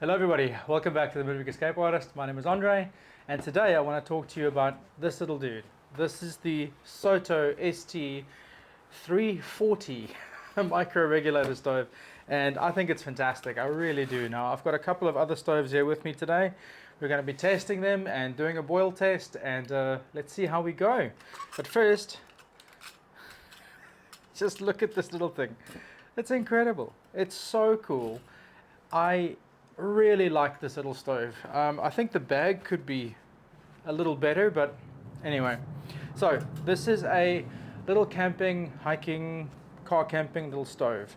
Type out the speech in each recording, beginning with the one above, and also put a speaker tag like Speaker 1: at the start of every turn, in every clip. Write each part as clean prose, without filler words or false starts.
Speaker 1: Hello everybody, welcome back to the Movie Escape Artist. My name is Andre, and today I want to talk to you about this little dude. This is the SOTO ST-340 micro regulator stove, and I think it's fantastic. I really do. Now I've got a couple of other stoves here with me today. We're going to be testing them and doing a boil test, and let's see how we go. But first, just look at this little thing. It's incredible. It's so cool. I really like this little stove. I think the bag could be a little better, but anyway. So this is a little camping, hiking, car camping little stove.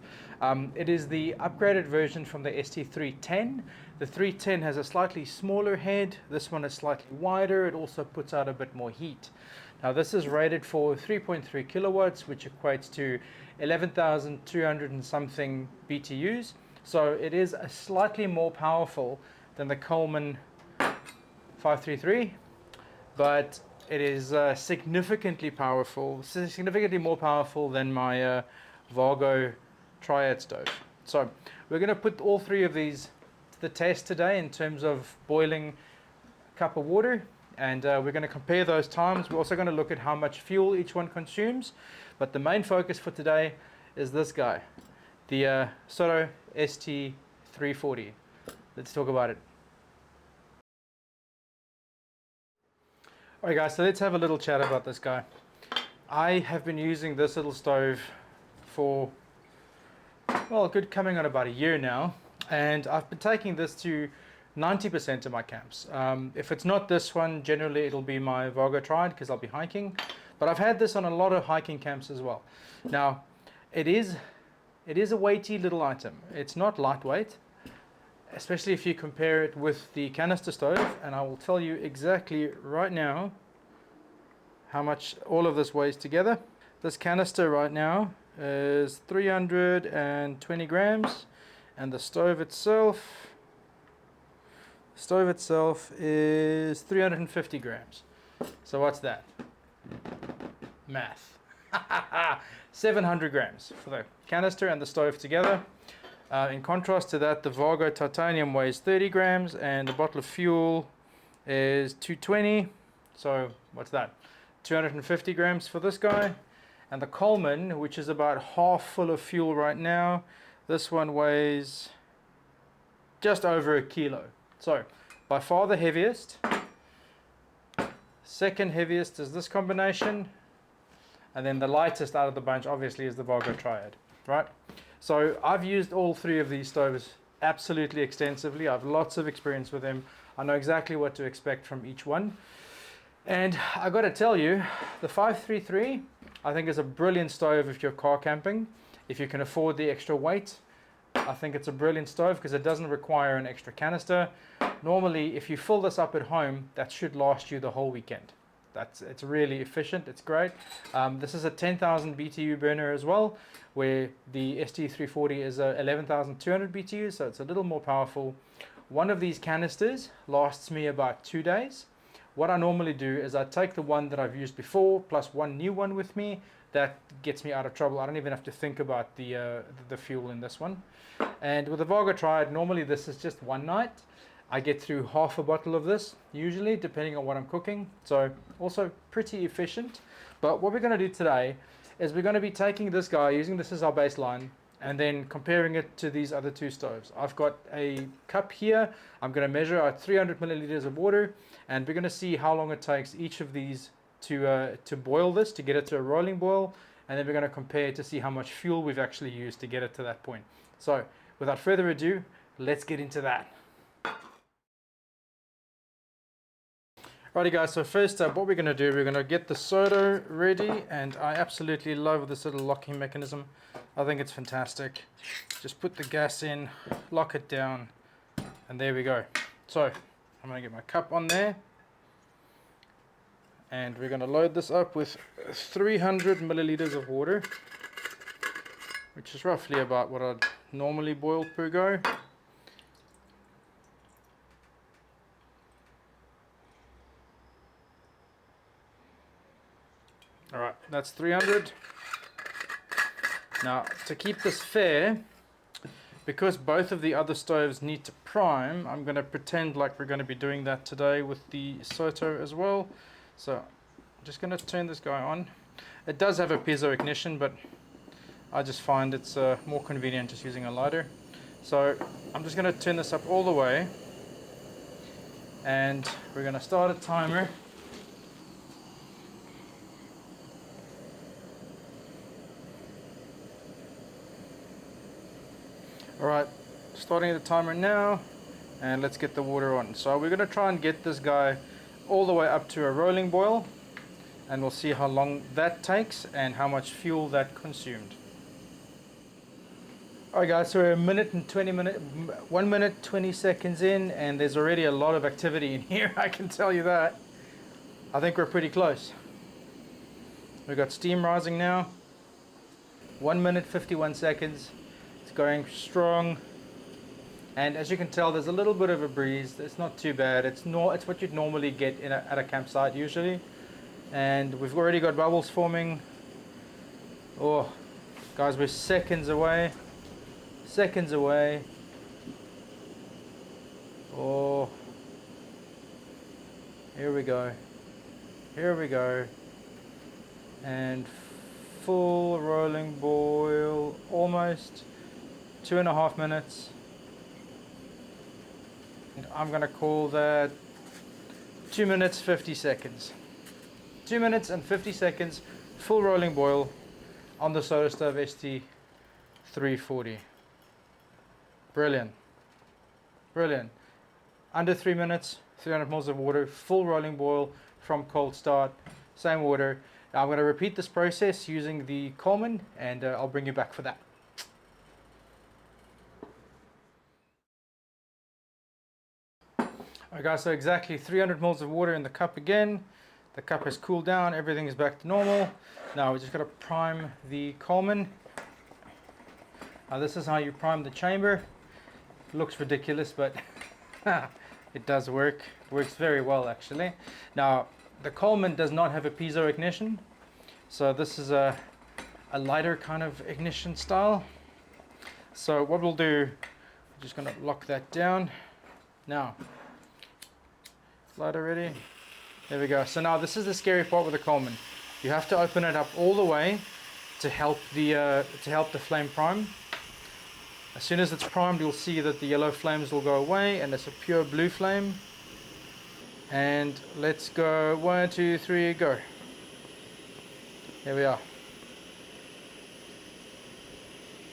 Speaker 1: It is the upgraded version from the ST310. The 310 has a slightly smaller head. This one is slightly wider. It also puts out a bit more heat. Now this is rated for 3.3 kilowatts, which equates to 11,200 and something BTUs. So it is a slightly more powerful than the Coleman 533, but it is significantly more powerful than my Vargo Triad stove. So we're going to put all three of these to the test today in terms of boiling a cup of water, and we're going to compare those times. We're also going to look at how much fuel each one consumes, but the main focus for today is this guy, the SOTO ST-340. Let's talk about it. Alright guys, so let's have a little chat about this guy. I have been using this little stove for, well, good coming on about a year now, and I've been taking this to 90% of my camps. If it's not this one, generally it'll be my Vargo Triad because I'll be hiking, but I've had this on a lot of hiking camps as well. Now, it is a weighty little item. It's not lightweight, especially if you compare it with the canister stove, and I will tell you exactly right now how much all of this weighs together. This canister right now is 320 grams, and the stove itself is 350 grams. So what's that? Math. 700 grams for the canister and the stove together. In contrast to that, the Vargo titanium weighs 30 grams and the bottle of fuel is 220. So what's that? 250 grams for this guy. And the Coleman, which is about half full of fuel right now, this one weighs just over a kilo. So by far the heaviest. Second heaviest is this combination. And then the lightest out of the bunch obviously is the Vargo Triad, right? So I've used all three of these stoves absolutely extensively. I have lots of experience with them. I know exactly what to expect from each one. And I got to tell you, the 533 I think is a brilliant stove if you're car camping. If you can afford the extra weight, I think it's a brilliant stove because it doesn't require an extra canister. Normally, if you fill this up at home, that should last you the whole weekend. It's really efficient. It's great. This is a 10,000 BTU burner as well, where the ST340 is 11,200 BTU, so it's a little more powerful. One of these canisters lasts me about 2 days. What I normally do is I take the one that I've used before plus one new one with me. That gets me out of trouble. I don't even have to think about the fuel in this one. And with the Vargo Triad, normally this is just one night. I get through half a bottle of this, usually, depending on what I'm cooking. So also pretty efficient. But what we're going to do today is we're going to be taking this guy, using this as our baseline, and then comparing it to these other two stoves. I've got a cup here. I'm going to measure out 300 milliliters of water, and we're going to see how long it takes each of these to boil this, to get it to a rolling boil, and then we're going to compare to see how much fuel we've actually used to get it to that point. So without further ado, let's get into that. Alrighty guys, so first up, what we're going to do, we're going to get the SOTO ready, and I absolutely love this little locking mechanism. I think it's fantastic. Just put the gas in, lock it down, and there we go. So I'm going to get my cup on there, and we're going to load this up with 300 milliliters of water, which is roughly about what I'd normally boil per go. Alright, that's 300. Now, to keep this fair, because both of the other stoves need to prime, I'm going to pretend like we're going to be doing that today with the SOTO as well. So I'm just going to turn this guy on. It does have a piezo ignition, but I just find it's more convenient just using a lighter. So I'm just going to turn this up all the way, and we're going to start a timer. Alright, starting the timer now, and let's get the water on. So we're going to try and get this guy all the way up to a rolling boil, and we'll see how long that takes and how much fuel that consumed. Alright guys, so we're 1 minute 20 seconds in, and there's already a lot of activity in here, I can tell you that. I think we're pretty close. We've got steam rising now. 1 minute 51 seconds. It's going strong. And as you can tell, there's a little bit of a breeze. It's not too bad. It's what you'd normally get at a campsite usually. And we've already got bubbles forming. Oh, guys, we're seconds away. Seconds away. Oh, here we go. Here we go. And full rolling boil, almost 2.5 minutes. And I'm gonna call that 2 minutes 50 seconds. 2 minutes and 50 seconds, full rolling boil on the SOTO Stove ST-340. Brilliant. Brilliant. Under 3 minutes, 300 mils of water, full rolling boil from cold start, same water. Now I'm going to repeat this process using the Coleman, and I'll bring you back for that. Alright guys, so exactly 300 mils of water in the cup again. The cup has cooled down, everything is back to normal. Now we just got to prime the Coleman. Now this is how you prime the chamber. It looks ridiculous, but it does work. It works very well actually. Now the Coleman does not have a piezo ignition, so this is a lighter kind of ignition style. So what we'll do, we're just going to lock that down. Now, lighter ready. There we go. So now this is the scary part with the Coleman. You have to open it up all the way to help the flame prime. As soon as it's primed, you'll see that the yellow flames will go away, and it's a pure blue flame. And let's go 1, 2, 3, go. Here we are.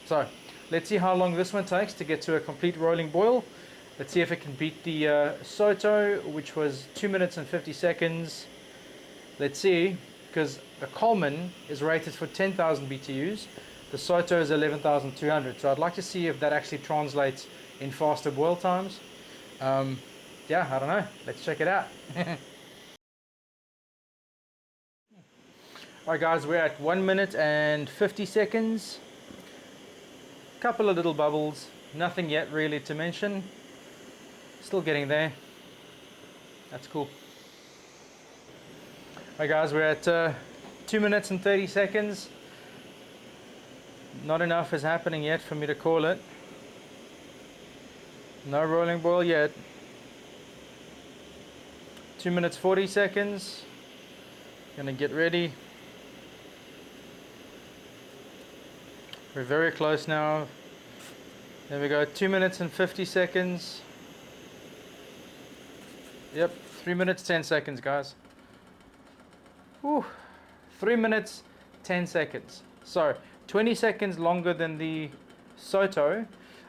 Speaker 1: So let's see how long this one takes to get to a complete rolling boil. Let's see if it can beat the SOTO, which was 2 minutes and 50 seconds. Let's see, because the Coleman is rated for 10,000 BTUs. The SOTO is 11,200. So I'd like to see if that actually translates in faster boil times. Yeah, I don't know. Let's check it out. Alright guys, we're at 1 minute and 50 seconds. Couple of little bubbles. Nothing yet really to mention. Still getting there. That's cool. Alright guys, we're at 2 minutes and 30 seconds. Not enough is happening yet for me to call it. No rolling boil yet. 2 minutes 40 seconds. Gonna get ready. We're very close now. There we go. 2 minutes and 50 seconds. Yep, 3 minutes 10 seconds, guys. Whew. 3 minutes 10 seconds. So 20 seconds longer than the SOTO.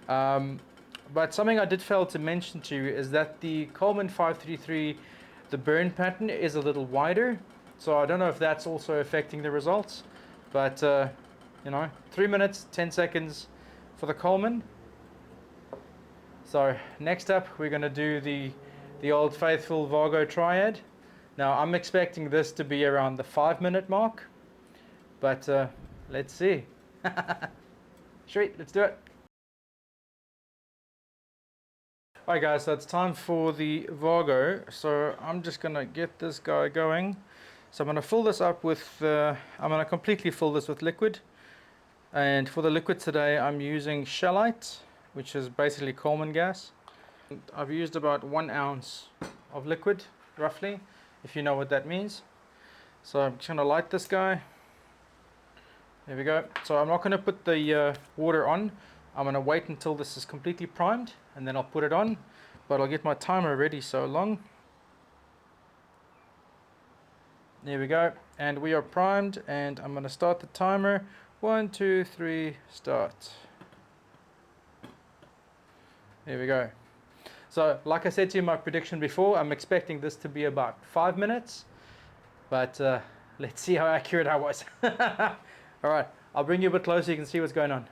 Speaker 1: But something I did fail to mention to you is that the Coleman 533, the burn pattern is a little wider. So I don't know if that's also affecting the results. But, you know, 3 minutes, 10 seconds for the Coleman. So next up, we're going to do the old faithful Vargo triad. Now, I'm expecting this to be around the 5 minute mark. But let's see. Sweet, let's do it. Alright guys, so it's time for the Vargo. So I'm just going to get this guy going. So I'm going to fill this up with, I'm going to completely fill this with liquid. And for the liquid today, I'm using shellite. which is basically Coleman gas. I've used about 1 ounce of liquid, roughly, if you know what that means. So I'm just going to light this guy. There we go. So I'm not going to put the water on. I'm going to wait until this is completely primed, and then I'll put it on. But I'll get my timer ready so long. There we go. And we are primed, and I'm going to start the timer. 1, 2, 3, start. There we go. So like I said to you in my prediction before, I'm expecting this to be about 5 minutes. But let's see how accurate I was. Alright, I'll bring you a bit closer so you can see what's going on.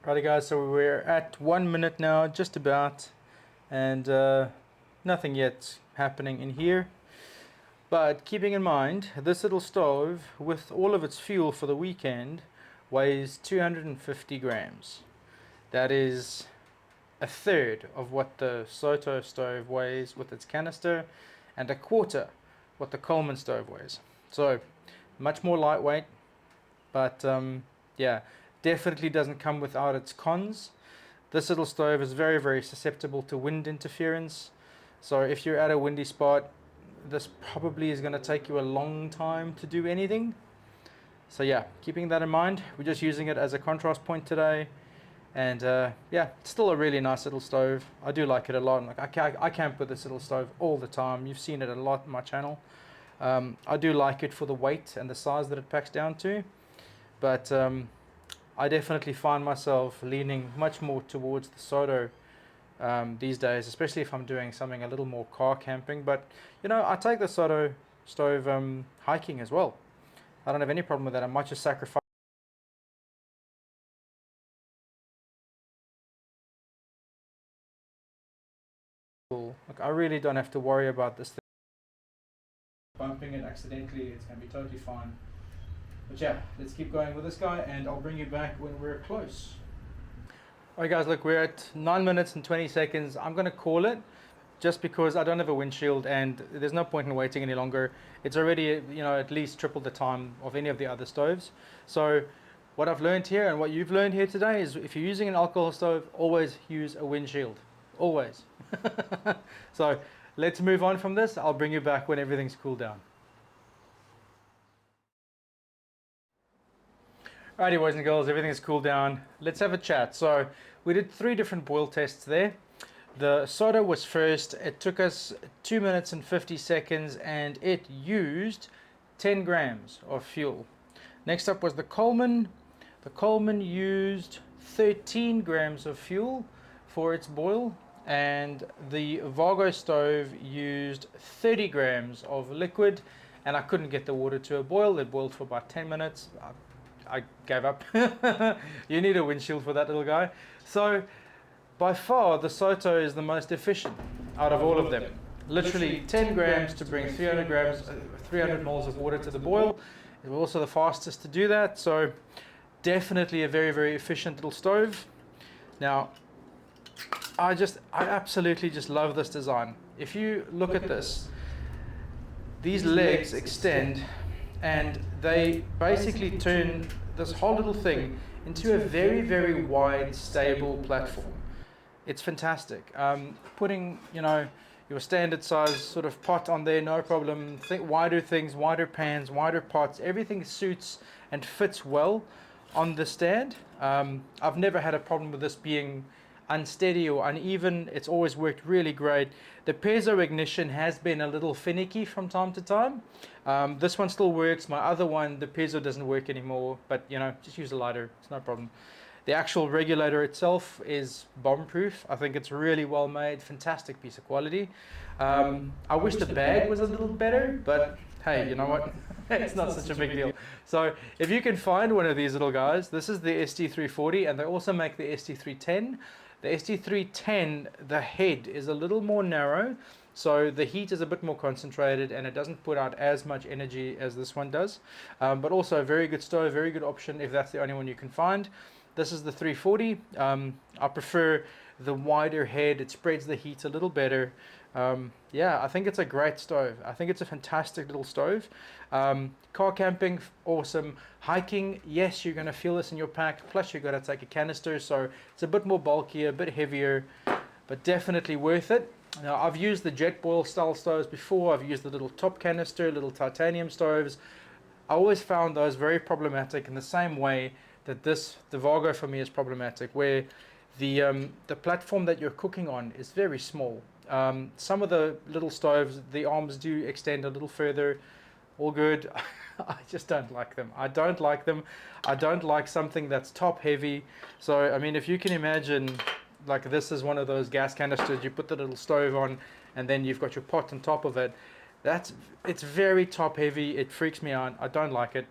Speaker 1: Alrighty guys, so we're at 1 minute now, just about. And nothing yet happening in here. But keeping in mind, this little stove, with all of its fuel for the weekend, weighs 250 grams. That is a third of what the SOTO stove weighs with its canister, and a quarter what the Coleman stove weighs. So much more lightweight, but yeah, definitely doesn't come without its cons. This little stove is very, very susceptible to wind interference. So if you're at a windy spot, this probably is going to take you a long time to do anything. So yeah, keeping that in mind, we're just using it as a contrast point today. And yeah, it's still a really nice little stove. I do like it a lot. Like I camp with this little stove all the time. You've seen it a lot on my channel. I do like it for the weight and the size that it packs down to. But I definitely find myself leaning much more towards the SOTO these days, especially if I'm doing something a little more car camping. But you know, I take the SOTO stove hiking as well. I don't have any problem with that. I might just sacrifice. Like, I really don't have to worry about this thing. Bumping it accidentally, it's going to be totally fine. But yeah, let's keep going with this guy, and I'll bring you back when we're close. Alright guys, look, we're at 9 minutes and 20 seconds. I'm going to call it, just because I don't have a windshield and there's no point in waiting any longer. It's already, you know, at least triple the time of any of the other stoves. So what I've learned here, and what you've learned here today, is if you're using an alcohol stove, always use a windshield. Always. So let's move on from this. I'll bring you back when everything's cooled down. Alrighty boys and girls, everything's cooled down. Let's have a chat. So we did 3 different boil tests there. The SOTO was first. It took us 2 minutes and 50 seconds and it used 10 grams of fuel. Next up was the Coleman. The Coleman used 13 grams of fuel for its boil, and the Vargo stove used 30 grams of liquid, and I couldn't get the water to a boil. It boiled for about 10 minutes. I gave up. You need a windshield for that little guy. So by far the SOTO is the most efficient out of all of them. Literally 10 grams to bring 300 moles of water to the boil. It was also the fastest to do that, so definitely a very, very efficient little stove. Now I absolutely just love this design. If you look at this, these legs extend and they basically turn this whole little thing into a very, very wide, stable platform. It's fantastic. Putting, you know, your standard size sort of pot on there, no problem. Wider things, wider pans, wider pots, everything suits and fits well on the stand. I've never had a problem with this being unsteady or uneven. It's always worked really great. The piezo ignition has been a little finicky from time to time. This one still works. My other one, the piezo doesn't work anymore, but you know, just use a lighter, it's no problem. The actual regulator itself is bomb-proof. I think it's really well made, fantastic piece of quality. I wish the bag was a little better, but hey, you know what? It's not such a big deal. So if you can find one of these little guys, this is the ST-340, and they also make the ST-310. The ST-310, the head is a little more narrow, so the heat is a bit more concentrated and it doesn't put out as much energy as this one does. But also a very good stove, very good option if that's the only one you can find. This is the 340. I prefer the wider head. It spreads the heat a little better. Yeah, I think it's a great stove. I think it's a fantastic little stove. Car camping, awesome. Hiking, yes, you're going to feel this in your pack. Plus, you've got to take a canister, so it's a bit more bulkier, a bit heavier, but definitely worth it. Now, I've used the jet boil style stoves before. I've used the little top canister, little titanium stoves. I always found those very problematic in the same way that the Vargo for me is problematic, where the platform that you're cooking on is very small. Some of the little stoves, the arms do extend a little further. All good. I just don't like them. I don't like them. I don't like something that's top heavy. So, I mean, if you can imagine, like this is one of those gas canisters, you put the little stove on and then you've got your pot on top of it. It's very top heavy. It freaks me out. I don't like it.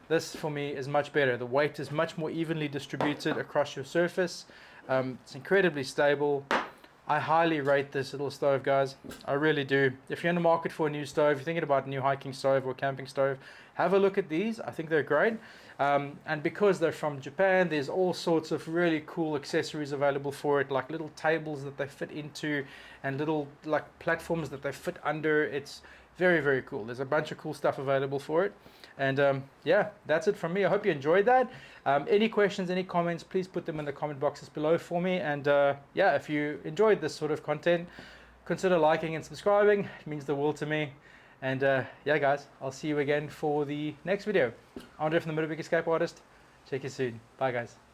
Speaker 1: This for me is much better. The weight is much more evenly distributed across your surface. It's incredibly stable. I highly rate this little stove, guys. I really do. If you're in the market for a new stove, you're thinking about a new hiking stove or camping stove, have a look at these. I think they're great. And because they're from Japan, there's all sorts of really cool accessories available for it, like little tables that they fit into and little like platforms that they fit under. It's very, very cool. There's a bunch of cool stuff available for it. And yeah, that's it from me. I hope you enjoyed that. Any questions, any comments, please put them in the comment boxes below for me. And yeah, if you enjoyed this sort of content, consider liking and subscribing. It means the world to me. And yeah, guys, I'll see you again for the next video. Andre from the Middle Escape Artist. Check you soon. Bye, guys.